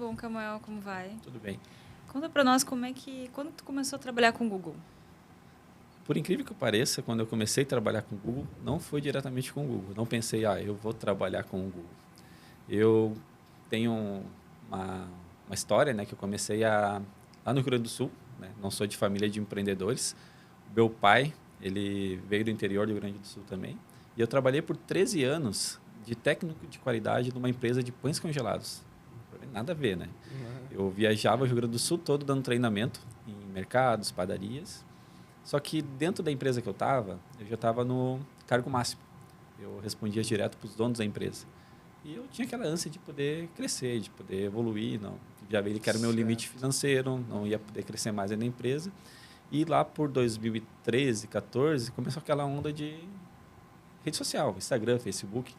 bom, Camuel, como vai? Tudo bem. Conta pra nós quando tu começou a trabalhar com o Google? Por incrível que pareça, quando eu comecei a trabalhar com o Google, não foi diretamente com o Google. Não pensei, eu vou trabalhar com o Google. Eu tenho uma, uma história, né, que eu comecei lá no Rio Grande do Sul, né? Não sou de família de empreendedores. Meu pai, ele veio do interior do Rio Grande do Sul também. E eu trabalhei por 13 anos de técnico de qualidade numa empresa de pães congelados. Nada a ver, né? Eu viajava o Rio Grande do Sul todo dando treinamento em mercados, padarias. Só que dentro da empresa que eu já estava no cargo máximo. Eu respondia direto para os donos da empresa. E eu tinha aquela ânsia de poder crescer, de poder evoluir. Não, já vi que era o meu limite financeiro, não ia poder crescer mais na empresa. E lá por 2013, 14, começou aquela onda de rede social, Instagram, Facebook.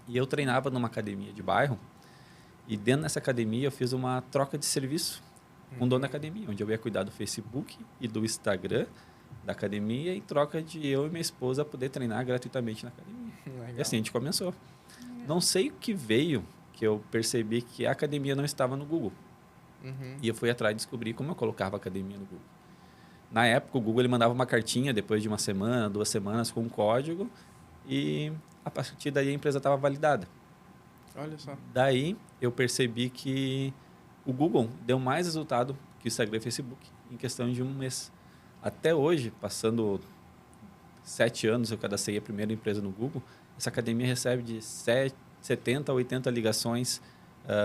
E eu treinava numa academia de bairro. E dentro dessa academia eu fiz uma troca de serviço com o dono da academia, onde eu ia cuidar do Facebook e do Instagram da academia em troca de eu e minha esposa poder treinar gratuitamente na academia. Legal. E assim a gente começou. Não sei o que veio que eu percebi que a academia não estava no Google. E eu fui atrás de descobrir como eu colocava a academia no Google. Na época, o Google ele mandava uma cartinha depois de uma semana, 2 semanas, com um código e a partir daí a empresa estava validada. Olha só. Daí eu percebi que o Google deu mais resultado que o Instagram e o Facebook em questão de um mês. Até hoje, passando 7 anos, eu cadastrei a primeira empresa no Google, essa academia recebe de 70 a 80 ligações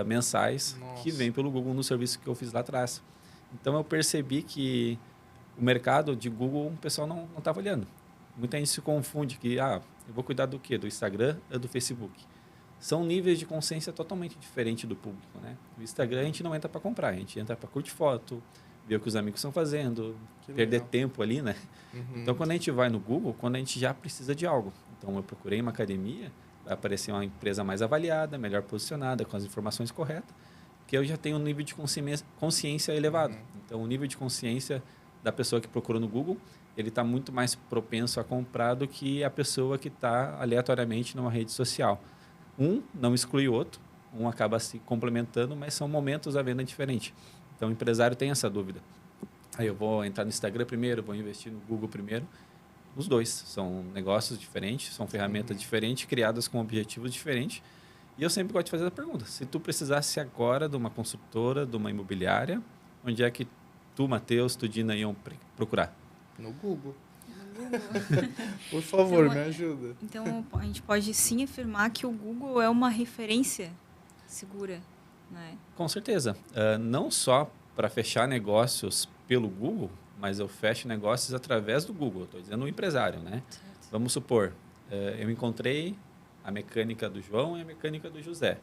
mensais que vêm pelo Google no serviço que eu fiz lá atrás. Então, eu percebi que o mercado de Google, o pessoal não estava olhando. Muita gente se confunde que, eu vou cuidar do quê? Do Instagram ou do Facebook? São níveis de consciência totalmente diferentes do público, né? O Instagram a gente não entra para comprar, a gente entra para curtir foto, ver o que os amigos estão fazendo, perder tempo ali, né? Então, quando a gente vai no Google, quando a gente já precisa de algo. Então, eu procurei uma academia, vai aparecer uma empresa mais avaliada, melhor posicionada, com as informações corretas, que eu já tenho um nível de consciência elevado. Então, o nível de consciência da pessoa que procura no Google, ele está muito mais propenso a comprar do que a pessoa que está aleatoriamente numa rede social. Um não exclui o outro, um acaba se complementando, mas são momentos da venda diferentes. Então, o empresário tem essa dúvida. Aí eu vou entrar no Instagram primeiro, vou investir no Google primeiro. Os dois são negócios diferentes, são ferramentas diferentes, criadas com objetivos diferentes. E eu sempre gosto de fazer a pergunta, se tu precisasse agora de uma construtora, de uma imobiliária, onde é que tu, Matheus, tu, Dina, iam procurar? No Google. Por favor, Então, me ajuda. Então, a gente pode sim afirmar que o Google é uma referência segura, né? Com certeza. Não só para fechar negócios pelo Google, mas eu fecho negócios através do Google. Estou dizendo o empresário, né? Certo. Vamos supor, eu encontrei a mecânica do João e a mecânica do José.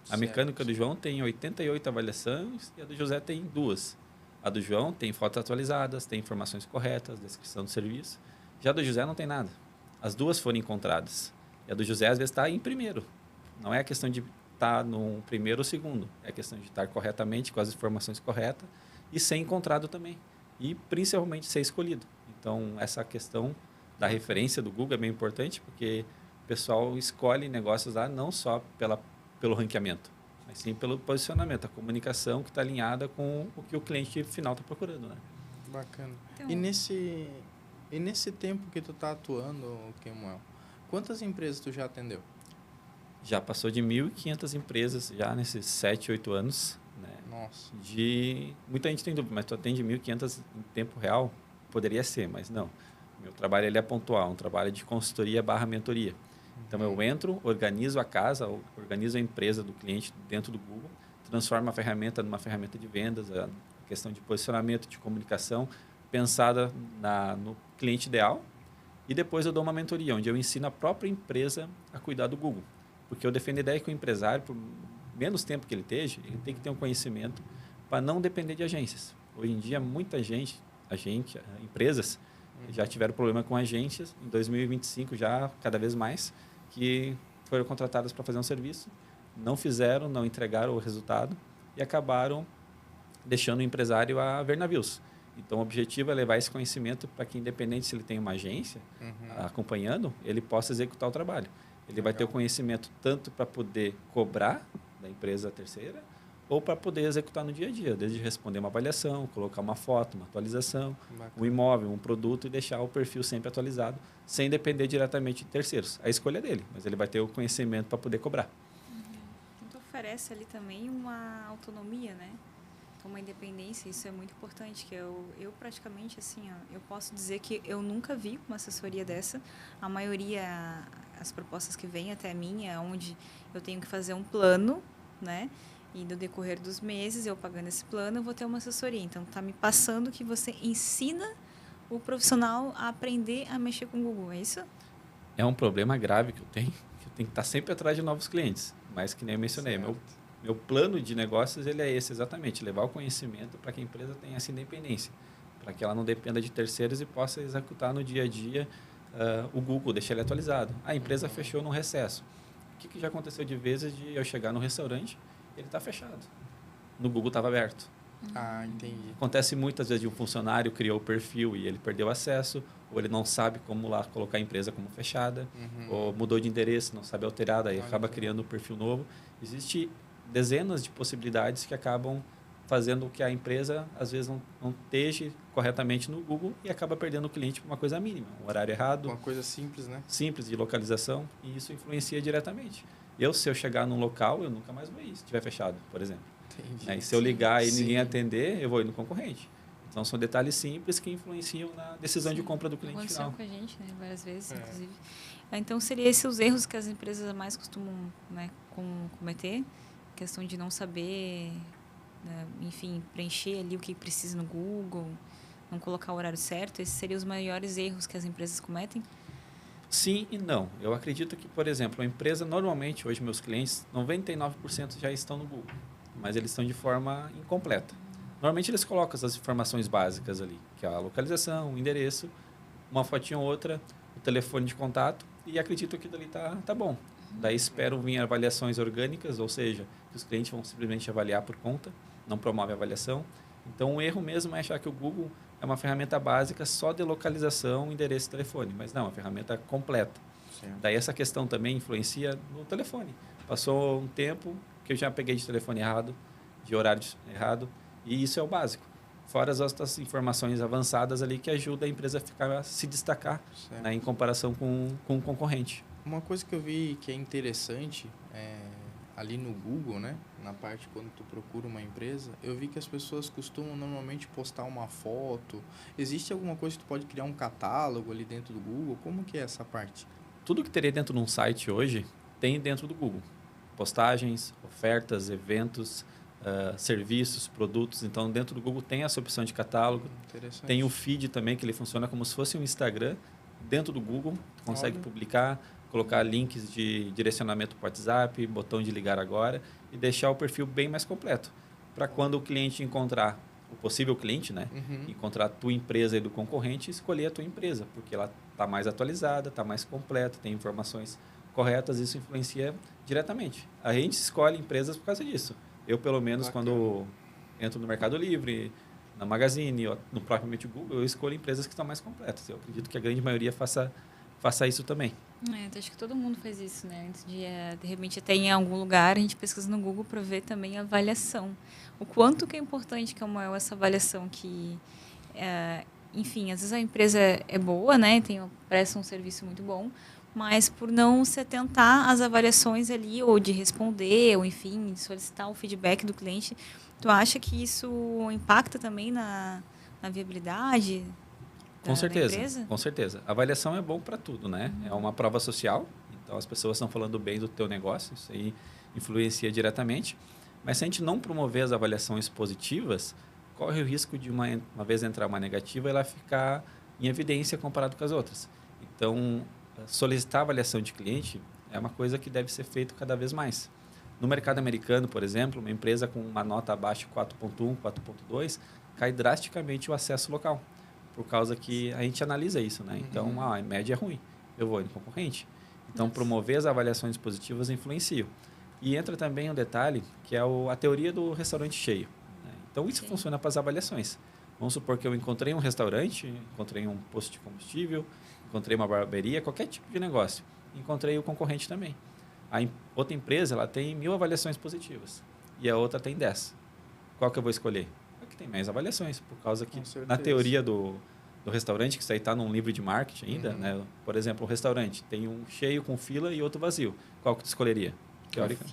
A mecânica do João tem 88 avaliações e a do José tem 2. A do João tem fotos atualizadas, tem informações corretas, descrição do serviço. Já a do José não tem nada. As duas foram encontradas. E a do José, às vezes, está em primeiro. Não é a questão de estar no primeiro ou segundo. É a questão de estar corretamente, com as informações corretas, e ser encontrado também. E, principalmente, ser escolhido. Então, essa questão da referência do Google é bem importante, porque o pessoal escolhe negócios lá não só pelo ranqueamento, mas sim pelo posicionamento, a comunicação que está alinhada com o que o cliente final está procurando, né? Bacana. Então, E nesse tempo que tu tá atuando, Kemuel, quantas empresas tu já atendeu? Já passou de 1.500 empresas já nesses 7, 8 anos, né? Nossa. Muita gente tem dúvida, mas tu atende 1.500 em tempo real? Poderia ser, mas não. Meu trabalho ele é pontual, um trabalho de consultoria / mentoria. Então, eu entro, organizo a casa, organizo a empresa do cliente dentro do Google, transformo a ferramenta numa ferramenta de vendas, a questão de posicionamento, de comunicação, pensada no cliente ideal. E depois eu dou uma mentoria, onde eu ensino a própria empresa a cuidar do Google. Porque eu defendo a ideia que o empresário, por menos tempo que ele esteja, ele tem que ter um conhecimento para não depender de agências. Hoje em dia, muita gente, empresas, já tiveram problema com agências. Em 2025, já cada vez mais, que foram contratadas para fazer um serviço, não fizeram, não entregaram o resultado e acabaram deixando o empresário a ver navios. Então, o objetivo é levar esse conhecimento para que, independente se ele tem uma agência acompanhando, ele possa executar o trabalho. Ele vai ter o conhecimento tanto para poder cobrar da empresa terceira ou para poder executar no dia a dia, desde responder uma avaliação, colocar uma foto, uma atualização, Bacana. um imóvel, um produto e deixar o perfil sempre atualizado, sem depender diretamente de terceiros. A escolha é dele, mas ele vai ter o conhecimento para poder cobrar. Então, oferece ali também uma autonomia, né? Então, uma independência, isso é muito importante, que eu praticamente, assim, ó, eu posso dizer que eu nunca vi uma assessoria dessa. A maioria, as propostas que vêm até mim é onde eu tenho que fazer um plano, né? E no decorrer dos meses, eu pagando esse plano, eu vou ter uma assessoria. Então, está me passando que você ensina o profissional a aprender a mexer com o Google, é isso? É um problema grave que eu tenho que estar sempre atrás de novos clientes, mas que nem eu mencionei, meu plano de negócios ele é esse exatamente, levar o conhecimento para que a empresa tenha essa independência, para que ela não dependa de terceiros e possa executar no dia a dia o Google, deixar ele atualizado. A empresa fechou no recesso. O que já aconteceu de vezes de eu chegar no restaurante ele está fechado. No Google estava aberto. Ah, entendi. Acontece muitas vezes de um funcionário criou o perfil e ele perdeu acesso, ou ele não sabe como lá colocar a empresa como fechada, ou mudou de endereço, não sabe alterar, daí acaba criando um perfil novo. Existe dezenas de possibilidades que acabam fazendo que a empresa, às vezes, não esteja corretamente no Google e acaba perdendo o cliente por uma coisa mínima, um horário errado. Uma coisa simples, né? Simples, de localização, e isso influencia diretamente. Se eu chegar num local, eu nunca mais vou ir, se estiver fechado, por exemplo. Entendi. E se eu ligar e Sim. ninguém atender, eu vou ir no concorrente. Então, são detalhes simples que influenciam na decisão de compra do cliente Aconteceu final. com a gente, né? Várias vezes, inclusive. Então, seriam esses os erros que as empresas mais costumam, né, cometer. Questão de não saber, né, enfim, preencher ali o que precisa no Google, não colocar o horário certo. Esses seriam os maiores erros que as empresas cometem? Sim e não. Eu acredito que, por exemplo, a empresa, normalmente, hoje, meus clientes, 99% já estão no Google, mas eles estão de forma incompleta. Normalmente, eles colocam essas informações básicas ali, que é a localização, o endereço, uma fotinha ou outra, o telefone de contato, e acredito que dali tá bom. Daí, espero vir avaliações orgânicas, ou seja, que os clientes vão simplesmente avaliar por conta, não promove avaliação. Então, o erro mesmo é achar que o Google é uma ferramenta básica só de localização, endereço e telefone, mas não, é uma ferramenta completa. Certo. Daí essa questão também influencia no telefone. Passou um tempo que eu já peguei de telefone errado, de horário errado, e isso é o básico. Fora as outras informações avançadas ali que ajudam a empresa a se destacar, né, em comparação com o concorrente. Uma coisa que eu vi que é interessante ali no Google, né? Na parte quando tu procura uma empresa, eu vi que as pessoas costumam normalmente postar uma foto. Existe alguma coisa que tu pode criar um catálogo ali dentro do Google? Como que é essa parte? Tudo que teria dentro de um site hoje tem dentro do Google. Postagens, ofertas, eventos, serviços, produtos. Então, dentro do Google tem essa opção de catálogo. Interessante. Tem o feed também, que ele funciona como se fosse um Instagram. Dentro do Google, tu consegue publicar, colocar links de direcionamento para o WhatsApp, botão de ligar agora e deixar o perfil bem mais completo. Para quando o cliente encontrar, o possível cliente, né? Encontrar a tua empresa e do concorrente, escolher a tua empresa, porque ela está mais atualizada, está mais completa, tem informações corretas, isso influencia diretamente. A gente escolhe empresas por causa disso. Eu, pelo menos, quando entro no Mercado Livre, na Magazine, no propriamente Google, eu escolho empresas que estão mais completas. Eu acredito que a grande maioria faça isso também. Então acho que todo mundo faz isso, né? Antes de repente, até em algum lugar, a gente pesquisa no Google para ver também a avaliação. O quanto que é importante, Camuel, essa avaliação que... enfim, às vezes a empresa é boa, né? Presta um serviço muito bom, mas por não se atentar às avaliações ali, ou de responder, ou enfim, solicitar o feedback do cliente, tu acha que isso impacta também na viabilidade Com certeza, da empresa? com certeza. A avaliação é bom para tudo, né? É uma prova social, então as pessoas estão falando bem do teu negócio, isso aí influencia diretamente. Mas se a gente não promover as avaliações positivas, corre o risco de uma vez entrar uma negativa, ela ficar em evidência comparado com as outras. Então, solicitar avaliação de cliente é uma coisa que deve ser feita cada vez mais. No mercado americano, por exemplo, uma empresa com uma nota abaixo de 4.1, 4.2, cai drasticamente o acesso local, por causa que a gente analisa isso, né? Então, a média é ruim, eu vou no concorrente. Então, promover as avaliações positivas influencia. E entra também um detalhe, que é a teoria do restaurante cheio, né? Então, isso funciona para as avaliações. Vamos supor que eu encontrei um restaurante, encontrei um posto de combustível, encontrei uma barbearia, qualquer tipo de negócio. Encontrei o concorrente também. A outra empresa ela tem 1000 avaliações positivas. e a outra tem 10. Qual que eu vou escolher? A que tem mais avaliações, por causa que, Com certeza. na teoria do restaurante, que isso aí está num livro de marketing ainda, né? Por exemplo, um restaurante tem um cheio com fila e outro vazio. Qual que tu escolheria? Teórica.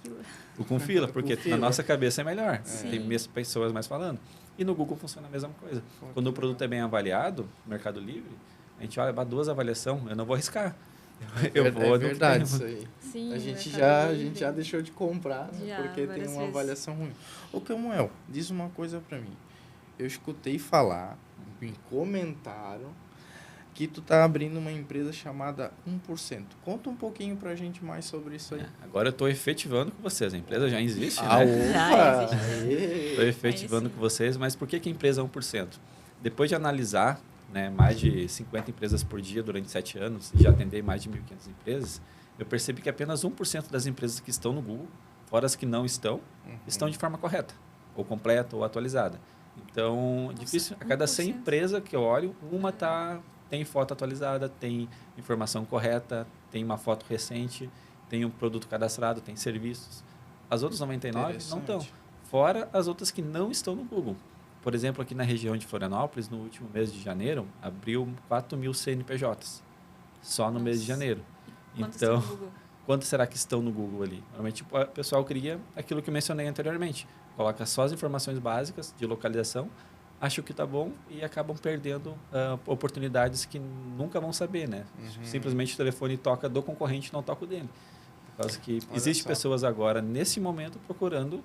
O com fila, porque Com fila. na nossa cabeça é melhor. Sim. Tem mesmo pessoas mais falando. E no Google funciona a mesma coisa. Quando o produto é bem avaliado, no Mercado Livre, a gente olha para 2 avaliações, eu não vou arriscar. Eu vou É verdade isso no aí. Sim, A gente Mercado já Livre. deixou de comprar, né? Já, Porque tem várias uma vezes. avaliação ruim. Ô, Camuel, diz uma coisa pra mim. Eu escutei falar, me comentaram, que tu tá abrindo uma empresa chamada 1%. Conta um pouquinho pra gente mais sobre isso aí. Agora eu estou efetivando com vocês. A empresa já existe, Ah, né? Já opa! Estou efetivando Aí sim. com vocês, mas por que a empresa é 1%? Depois de analisar, né, mais de 50 empresas por dia durante 7 anos e já atender mais de 1.500 empresas, eu percebi que apenas 1% das empresas que estão no Google, fora as que não estão, estão de forma correta, ou completa, ou atualizada. Então, Nossa, difícil. A cada 100 1%. empresas que eu olho, uma tem foto atualizada, tem informação correta, tem uma foto recente, tem um produto cadastrado, tem serviços. As outras 99 não estão. Interessante. Fora as outras que não estão no Google. Por exemplo, aqui na região de Florianópolis, no último mês de janeiro, abriu 4.000 CNPJs. Só no mês de Nossa. janeiro. Quantos Então, tem no Google? quantos será que estão no Google ali? Normalmente o pessoal cria aquilo que eu mencionei anteriormente. Coloca só as informações básicas de localização, acha que está bom e acabam perdendo oportunidades que nunca vão saber, né? Simplesmente o telefone toca do concorrente, não toca o dele. Por causa que Olha existem só. pessoas agora, nesse momento, procurando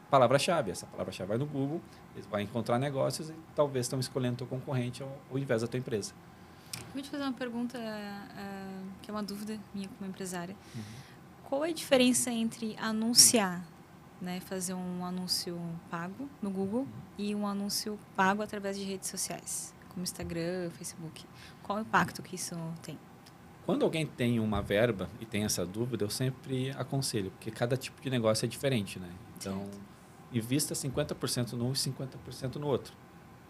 palavra-chave. Essa palavra-chave vai no Google, eles vão encontrar negócios e talvez estão escolhendo o teu concorrente ao invés da tua empresa. Vou te fazer uma pergunta que é uma dúvida minha como empresária. Qual é a diferença entre anunciar, né, fazer um anúncio pago no Google e um anúncio pago através de redes sociais, como Instagram, Facebook? Qual o impacto que isso tem? Quando alguém tem uma verba e tem essa dúvida, eu sempre aconselho, porque cada tipo de negócio é diferente, né? Então, Certo. invista 50% num e 50% no outro.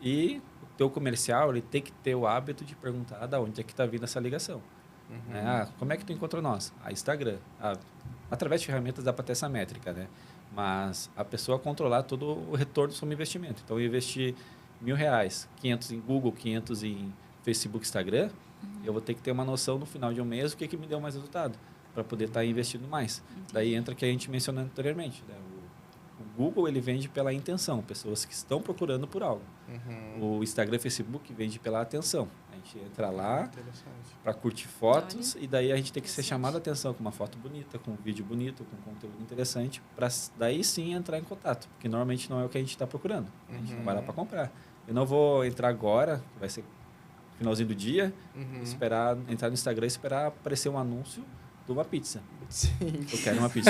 E o teu comercial, ele tem que ter o hábito de perguntar de onde é que está vindo essa ligação. Né? Ah, como é que tu encontrou nós? Instagram. Através de ferramentas dá para ter essa métrica, né? Mas a pessoa controlar todo o retorno sobre o investimento. Então, eu investi R$1.000, 500 em Google, 500 em Facebook, Instagram, eu vou ter que ter uma noção no final de um mês o que me deu mais resultado, para poder estar investindo mais. Daí entra o que a gente mencionou anteriormente, né? O Google, ele vende pela intenção, pessoas que estão procurando por algo. O Instagram e Facebook vende pela atenção. A gente entra lá Interessante. para curtir fotos Olha, e daí a gente tem que ser interessante. chamado a atenção com uma foto bonita, com um vídeo bonito, com conteúdo interessante, para daí sim entrar em contato, porque normalmente não é o que a gente está procurando. A gente não vai lá para comprar. Eu não vou entrar agora, que vai ser finalzinho do dia, esperar entrar no Instagram e esperar aparecer um anúncio de uma pizza. Sim. Eu quero uma pizza,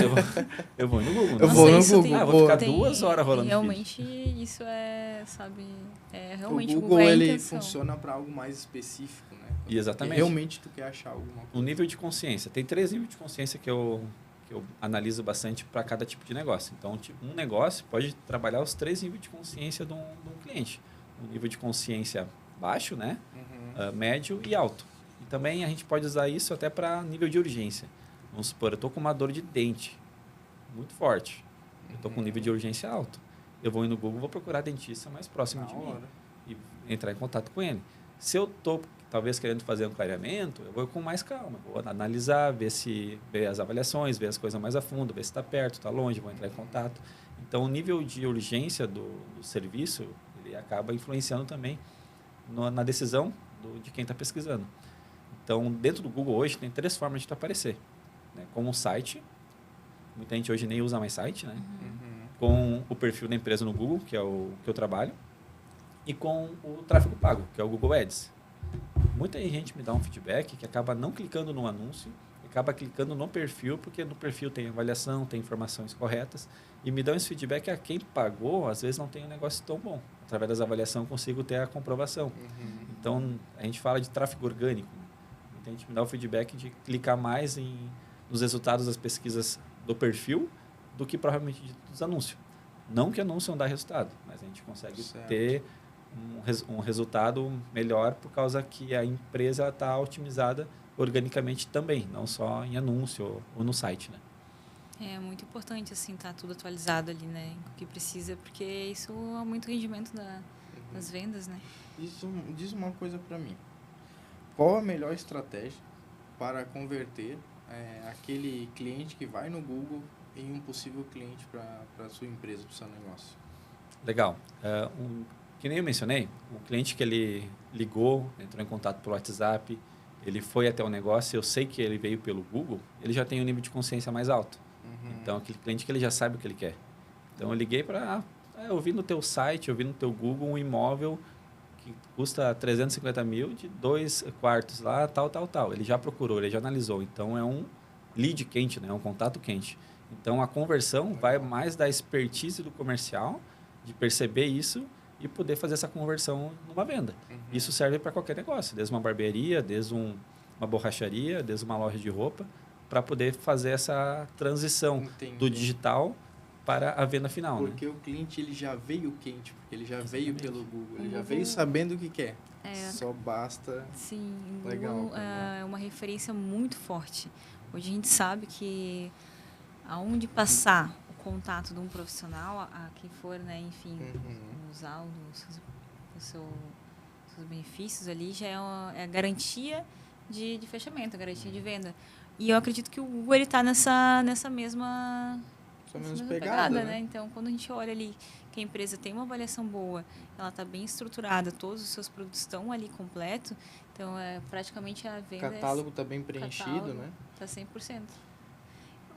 eu vou no Google. Eu né? vou no isso Google, vou ficar tem- 2 horas rolando realmente, isso é, sabe, realmente O Google é a ele intenção. funciona para algo mais específico, né? Exatamente. Porque realmente tu quer achar alguma O coisa. nível de consciência. Tem 3 níveis de consciência que eu analiso bastante para cada tipo de negócio. Então, um negócio pode trabalhar os 3 níveis de consciência de um cliente. Um nível de consciência baixo, né? Médio e alto. E também a gente pode usar isso até para nível de urgência. Vamos supor, eu estou com uma dor de dente muito forte. Eu estou com um nível de urgência alto. Eu vou ir no Google, vou procurar dentista mais próximo de mim e entrar em contato com ele. Se eu estou, talvez, querendo fazer um clareamento, eu vou com mais calma. Vou analisar, ver as avaliações, ver as coisas mais a fundo, ver se está perto, está longe, vou entrar em contato. Então, o nível de urgência do serviço, ele acaba influenciando também na decisão de quem está pesquisando. Então, dentro do Google hoje, tem 3 formas de tu aparecer. Né? Com um site, muita gente hoje nem usa mais site, né? Com o perfil da empresa no Google, que é o que eu trabalho, e com o tráfego pago, que é o Google Ads. Muita gente me dá um feedback que acaba não clicando no anúncio, acaba clicando no perfil, porque no perfil tem avaliação, tem informações corretas, e me dão esse feedback a quem pagou, às vezes não tem um negócio tão bom. Através das avaliações eu consigo ter a comprovação. Então, a gente fala de tráfego orgânico. Muita gente me dá o feedback de clicar mais nos resultados das pesquisas do perfil do que provavelmente dos anúncios. Não que anúncio não dá resultado, mas a gente consegue ter um resultado melhor por causa que a empresa está otimizada organicamente também, não só em anúncio ou no site, né? É muito importante, assim, estar tudo atualizado ali, né? O que precisa, porque isso aumenta o rendimento das vendas, né? Diz uma coisa para mim. Qual a melhor estratégia para converter aquele cliente que vai no Google em um possível cliente para a sua empresa, para o seu negócio? Legal. Que nem eu mencionei, o cliente que ele ligou, entrou em contato pelo WhatsApp, ele foi até o negócio, eu sei que ele veio pelo Google, ele já tem um nível de consciência mais alto. Então, aquele cliente que ele já sabe o que ele quer. Então, eu liguei para... eu vi no teu site, eu vi no teu Google um imóvel que custa 350 mil de 2 quartos lá, tal. Ele já procurou, ele já analisou. Então, é um lead quente, né? É um contato quente. Então, a conversão vai mais da expertise do comercial, de perceber isso e poder fazer essa conversão numa venda. Isso serve para qualquer negócio, desde uma barbearia, desde uma borracharia, desde uma loja de roupa, para poder fazer essa transição do digital para a venda final. Porque o cliente ele já veio quente, porque ele já veio pelo Google, ele já veio sabendo o que quer. Só basta... Sim, o Legal, Google é uma referência muito forte. Hoje a gente sabe que aonde passar o contato de um profissional, a quem for, né, enfim, usar os seus benefícios ali, já é a garantia de fechamento, a garantia de venda. E eu acredito que o Google está nessa mesma pegada, né? Então, quando a gente olha ali que a empresa tem uma avaliação boa, ela está bem estruturada, todos os seus produtos estão ali completos, então, praticamente a venda... O catálogo está bem preenchido, né? Está 100%.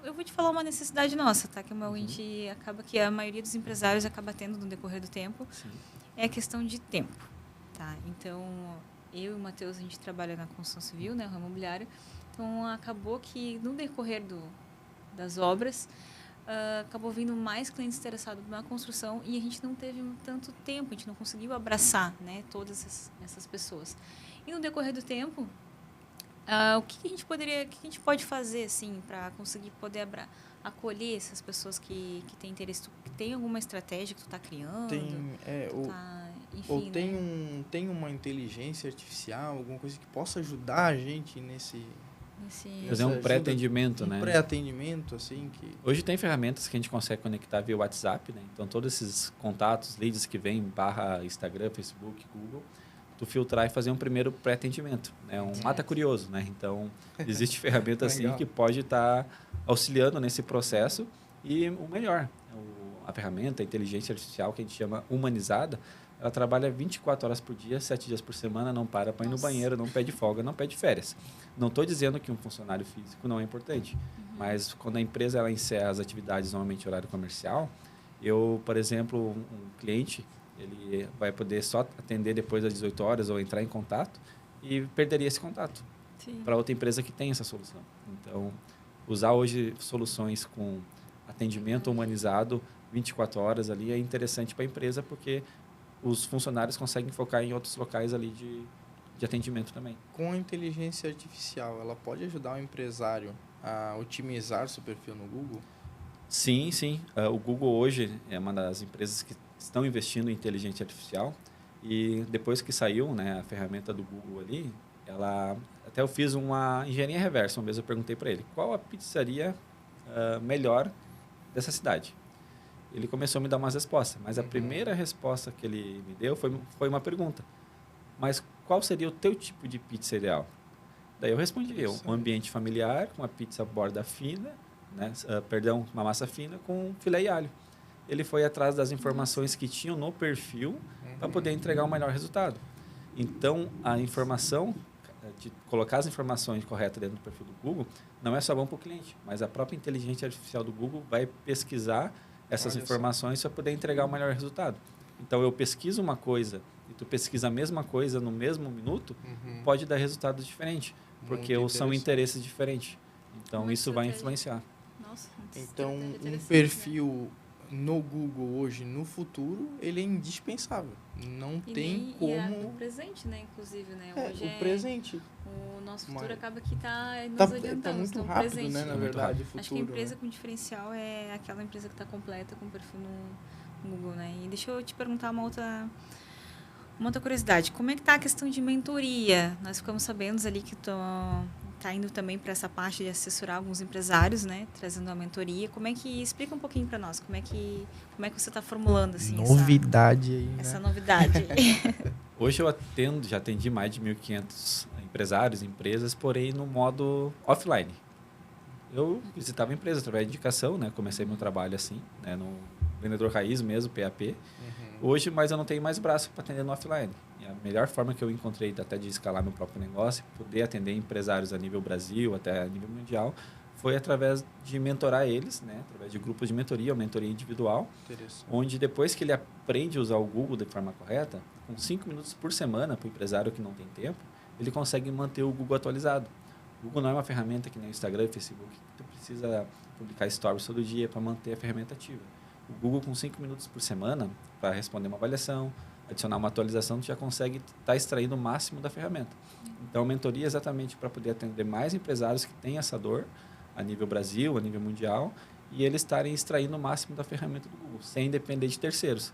Eu vou te falar uma necessidade nossa, tá? Que a gente acaba que a maioria dos empresários acaba tendo no decorrer do tempo. Sim. É a questão de tempo, tá? Então, eu e o Matheus, a gente trabalha na construção civil, né? O ramo imobiliário. Então, acabou que no decorrer das obras, acabou vindo mais clientes interessados na construção e a gente não teve tanto tempo, a gente não conseguiu abraçar, né, todas essas pessoas. E no decorrer do tempo, o que a gente pode fazer, assim, para conseguir poder acolher essas pessoas que têm interesse, que tem alguma estratégia que tu está criando? Tem uma inteligência artificial, alguma coisa que possa ajudar a gente nesse fazer um pré-atendimento, né? Um pré-atendimento, assim, que... Hoje tem ferramentas que a gente consegue conectar via WhatsApp, né? Então, todos esses contatos, leads que vêm, / Instagram, Facebook, Google, tu filtrar e fazer um primeiro pré-atendimento, né? Um mata curioso, né? Então, existe ferramenta assim que pode estar auxiliando nesse processo e o melhor, a ferramenta, a inteligência artificial que a gente chama humanizada, ela trabalha 24 horas por dia, 7 dias por semana, não para ir no banheiro, não pede folga, não pede férias. Não estou dizendo que um funcionário físico não é importante, mas quando a empresa ela encerra as atividades normalmente horário comercial, por exemplo, um cliente, ele vai poder só atender depois das 18 horas ou entrar em contato e perderia esse contato para outra empresa que tem essa solução. Então, usar hoje soluções com atendimento humanizado 24 horas ali é interessante para a empresa porque os funcionários conseguem focar em outros locais ali de atendimento também. Com a inteligência artificial, ela pode ajudar o empresário a otimizar seu perfil no Google? Sim. O Google hoje é uma das empresas que estão investindo em inteligência artificial e depois que saiu, né, a ferramenta do Google ali, até eu fiz uma engenharia reversa. Uma vez eu perguntei para ele, qual a pizzaria melhor dessa cidade? Ele começou a me dar umas respostas, mas a primeira resposta que ele me deu foi uma pergunta. Mas qual seria o teu tipo de pizza ideal? Daí eu respondi, um ambiente familiar, com uma pizza borda fina, né? Uma massa fina com filé e alho. Ele foi atrás das informações que tinham no perfil para poder entregar o melhor resultado. Então, a informação, de colocar as informações corretas dentro do perfil do Google, não é só bom para o cliente, mas a própria inteligência artificial do Google vai pesquisar essas informações para poder entregar o melhor resultado. Então, eu pesquiso uma coisa e tu pesquisa a mesma coisa no mesmo minuto, pode dar resultados diferentes, porque são interesses diferentes. Então, isso vai influenciar. Nossa, então, um perfil no Google hoje, no futuro, ele é indispensável. Não tem como... E o presente, né? Inclusive, né? Hoje o presente. O nosso futuro acaba que nos adiantando. Tá muito rápido, presente. Né? Na verdade, o futuro. Acho que a empresa com diferencial é aquela empresa que está completa com perfil no Google, né? E deixa eu te perguntar uma outra curiosidade. Como é que está a questão de mentoria? Nós ficamos sabendo ali que tá indo também para essa parte de assessorar alguns empresários, né? Trazendo a mentoria. Explica um pouquinho para nós, como é que você está formulando assim, novidade aí, essa né? novidade? Hoje eu já atendi mais de 1.500 empresários, empresas, porém no modo offline. Eu visitava a empresa através de indicação, né? Comecei meu trabalho assim, né? No vendedor raiz mesmo, PAP. Hoje, mas eu não tenho mais braço para atender no offline. E a melhor forma que eu encontrei até de escalar meu próprio negócio, poder atender empresários a nível Brasil, até a nível mundial, foi através de mentorar eles, né? Através de grupos de mentoria ou mentoria individual, onde depois que ele aprende a usar o Google de forma correta, com 5 minutos por semana, para o empresário que não tem tempo, ele consegue manter o Google atualizado. O Google não é uma ferramenta que nem o Instagram e o Facebook, que tu precisa publicar stories todo dia para manter a ferramenta ativa. O Google, com 5 minutos por semana, para responder uma avaliação, adicionar uma atualização, tu já consegue estar extraindo o máximo da ferramenta. Então, a mentoria é exatamente para poder atender mais empresários que têm essa dor, a nível Brasil, a nível mundial, e eles estarem extraindo o máximo da ferramenta do Google, sem depender de terceiros.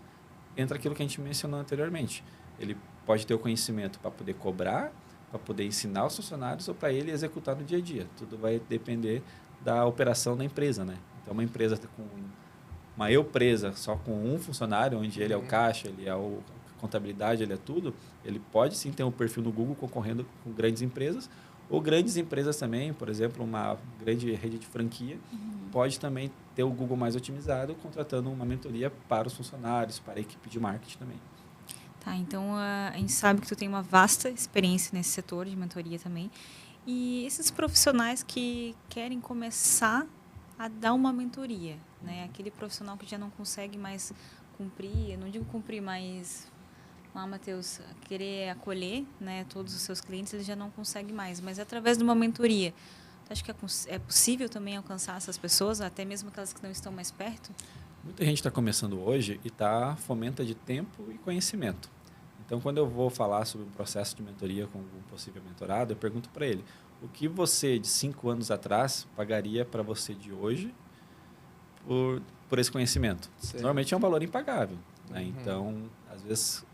Entra aquilo que a gente mencionou anteriormente. Ele pode ter o conhecimento para poder cobrar, para poder ensinar os funcionários ou para ele executar no dia a dia. Tudo vai depender da operação da empresa, né? Então, uma empresa com uma empresa só com um funcionário, onde ele é o caixa, ele é a contabilidade, ele é tudo, ele pode sim ter um perfil no Google concorrendo com grandes empresas, ou grandes empresas também, por exemplo, uma grande rede de franquia, pode também ter o Google mais otimizado, contratando uma mentoria para os funcionários, para a equipe de marketing também. Tá, então a gente sabe que tu tem uma vasta experiência nesse setor de mentoria também. E esses profissionais que querem começar a dar uma mentoria, né? Aquele profissional que já não consegue mais cumprir, eu não digo cumprir, mas Matheus, querer acolher, né, todos os seus clientes, ele já não consegue mais. Mas através de uma mentoria, tu acha que é possível também alcançar essas pessoas, até mesmo aquelas que não estão mais perto? Muita gente está começando hoje e fomenta de tempo e conhecimento. Então, quando eu vou falar sobre um processo de mentoria com um possível mentorado, eu pergunto para ele, o que você, de 5 anos atrás, pagaria para você de hoje por esse conhecimento? Certo. Normalmente é um valor impagável, né? Então, às vezes,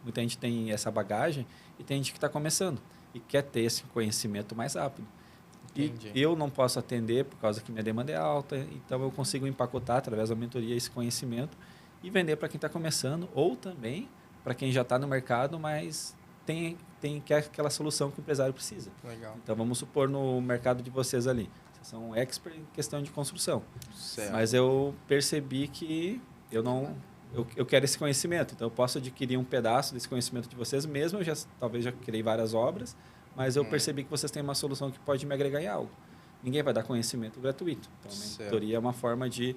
muita gente tem essa bagagem e tem gente que está começando e quer ter esse conhecimento mais rápido. Entendi. E eu não posso atender por causa que minha demanda é alta, então eu consigo empacotar através da mentoria esse conhecimento e vender para quem está começando ou também para quem já está no mercado, mas quer aquela solução que o empresário precisa. Legal. Então, vamos supor no mercado de vocês ali. Vocês são expert em questão de construção. Certo. Mas eu percebi que eu quero esse conhecimento. Então, eu posso adquirir um pedaço desse conhecimento de vocês mesmo. Eu talvez já criei várias obras, mas eu percebi que vocês têm uma solução que pode me agregar em algo. Ninguém vai dar conhecimento gratuito. Então, a mentoria é uma forma de...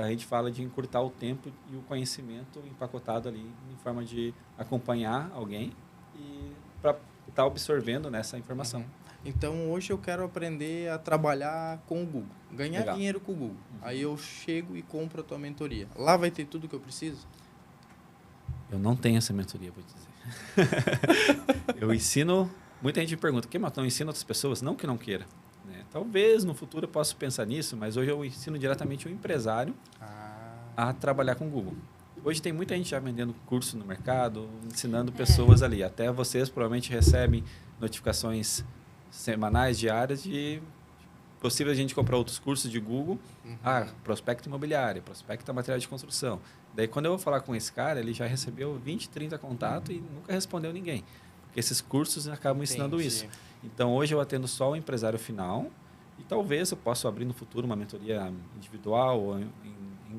a gente fala de encurtar o tempo e o conhecimento empacotado ali em forma de acompanhar alguém e para estar absorvendo nessa informação. Então, hoje eu quero aprender a trabalhar com o Google, ganhar dinheiro com o Google. Aí eu chego e compro a tua mentoria. Lá vai ter tudo que eu preciso? Eu não tenho essa mentoria, vou dizer. Eu ensino... Muita gente me pergunta, não ensina outras pessoas? Não que não queira. Talvez no futuro eu possa pensar nisso, mas hoje eu ensino diretamente o empresário a trabalhar com o Google. Hoje tem muita gente já vendendo curso no mercado, ensinando pessoas ali. Até vocês provavelmente recebem notificações semanais, diárias, de possível a gente comprar outros cursos de Google. Prospecto imobiliário, prospecto material de construção. Daí quando eu vou falar com esse cara, ele já recebeu 20, 30 contatos e nunca respondeu ninguém. Porque esses cursos acabam ensinando isso. Então hoje eu atendo só o empresário final. E talvez eu possa abrir no futuro uma mentoria individual ou em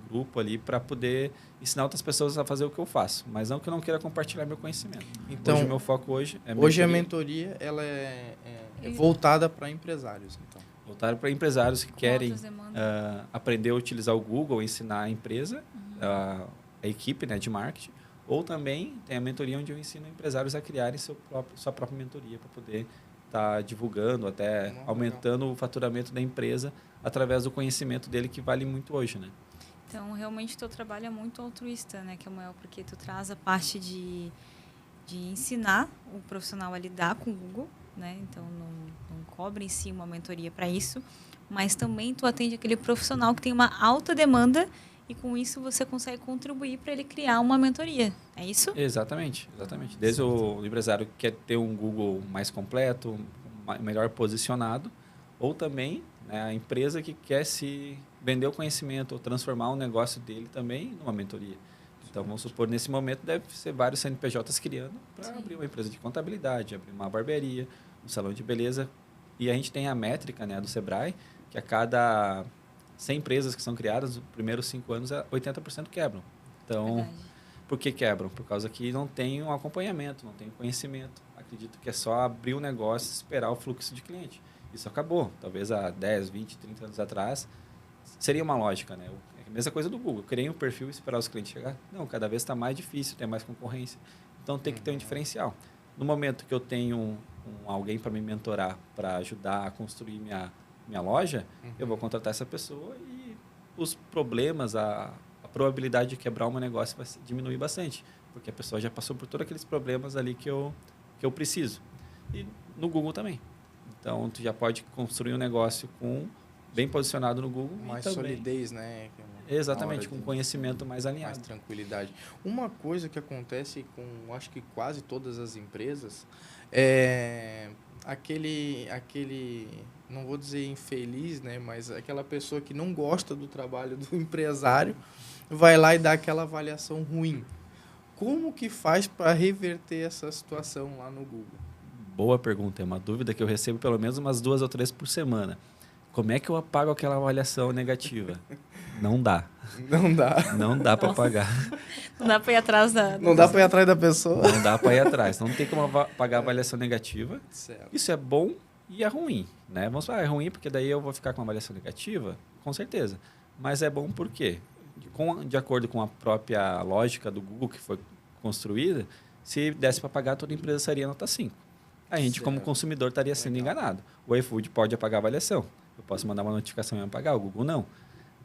grupo ali para poder ensinar outras pessoas a fazer o que eu faço. Mas não que eu não queira compartilhar meu conhecimento. Então, hoje o meu foco hoje é mentoria. Hoje a mentoria ela é voltada para empresários, então. Voltada para empresários que querem aprender a utilizar o Google, ensinar a empresa, a equipe, né, de marketing. Ou também tem a mentoria onde eu ensino empresários a criarem sua própria mentoria para poder estar divulgando, até aumentando o faturamento da empresa através do conhecimento dele, que vale muito hoje, né? Então, realmente, o teu trabalho é muito altruísta, né, Kemuel? Porque tu traz a parte de ensinar o profissional a lidar com o Google, né? Então, não cobra em si uma mentoria para isso, mas também tu atende aquele profissional que tem uma alta demanda e, com isso, você consegue contribuir para ele criar uma mentoria. É isso? Exatamente. Desde o empresário que quer ter um Google mais completo, melhor posicionado, ou também, né, a empresa que quer se vender o conhecimento ou transformar o negócio dele também numa mentoria. Então, vamos supor, nesse momento deve ser vários CNPJs criando para abrir uma empresa de contabilidade, abrir uma barbearia, um salão de beleza. E a gente tem a métrica, né, do Sebrae, que a cada 100 empresas que são criadas, nos primeiros 5 anos, 80% quebram. Então, Verdade. por que quebram? Por causa que não tem um acompanhamento, não tem conhecimento. Acredito que é só abrir um negócio e esperar o fluxo de cliente. Isso acabou. Talvez há 10, 20, 30 anos atrás, seria uma lógica, né? É a mesma coisa do Google. Eu criei um perfil e esperar os clientes chegar. Não, cada vez está mais difícil, tem mais concorrência. Então, tem que ter um diferencial. No momento que eu tenho alguém para me mentorar, para ajudar a construir minha loja, eu vou contratar essa pessoa e os problemas, a probabilidade de quebrar um negócio vai diminuir bastante, porque a pessoa já passou por todos aqueles problemas ali que eu preciso. E no Google também. Então, tu já pode construir um negócio bem posicionado no Google. Mais e também, solidez, né? exatamente, com conhecimento mais alinhado. Mais tranquilidade. Uma coisa que acontece com, acho que quase todas as empresas, é aquele, não vou dizer infeliz, né? Mas aquela pessoa que não gosta do trabalho do empresário, vai lá e dá aquela avaliação ruim. Como que faz para reverter essa situação lá no Google? Boa pergunta, é uma dúvida que eu recebo pelo menos umas 2 ou 3 por semana. Como é que eu apago aquela avaliação negativa? Não dá. Não dá. Não dá para apagar. Não dá para ir atrás da... Não dá para ir atrás da pessoa. Não dá para ir atrás. Não tem como apagar a avaliação negativa. Certo. Isso é bom e é ruim, né? Vamos falar, é ruim porque daí eu vou ficar com uma avaliação negativa? Com certeza. Mas é bom por quê? De acordo com a própria lógica do Google que foi construída, se desse para pagar, toda empresa seria nota 5. A gente, como consumidor, estaria sendo enganado. O iFood pode apagar a avaliação. Eu posso mandar uma notificação e apagar, o Google não.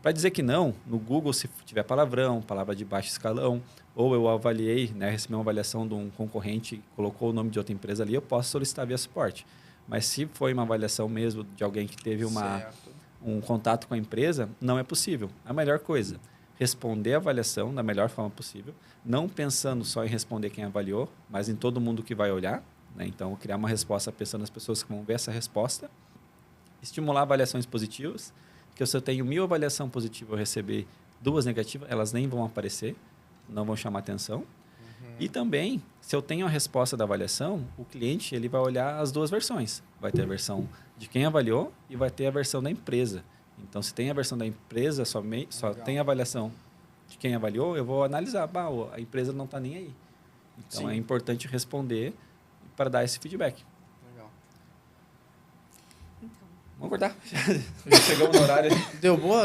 Para dizer que não, no Google, se tiver palavrão, palavra de baixo escalão, ou eu avaliei, né, recebi uma avaliação de um concorrente e colocou o nome de outra empresa ali, eu posso solicitar via suporte. Mas se foi uma avaliação mesmo de alguém que teve um contato com a empresa, não é possível. A melhor coisa, responder a avaliação da melhor forma possível, não pensando só em responder quem avaliou, mas em todo mundo que vai olhar, né? Então, criar uma resposta pensando nas pessoas que vão ver essa resposta. Estimular avaliações positivas, que se eu tenho 1000 avaliação positiva, eu receber 2 negativas, elas nem vão aparecer, não vão chamar atenção. E também, se eu tenho a resposta da avaliação, o cliente ele vai olhar as 2 versões. Vai ter a versão de quem avaliou e vai ter a versão da empresa. Então, se tem a versão da empresa, só tem a avaliação de quem avaliou, eu vou analisar. A empresa não está nem aí. Então, é importante responder para dar esse feedback. Legal. Então, Vamos acordar. Já chegamos no horário. Deu boa?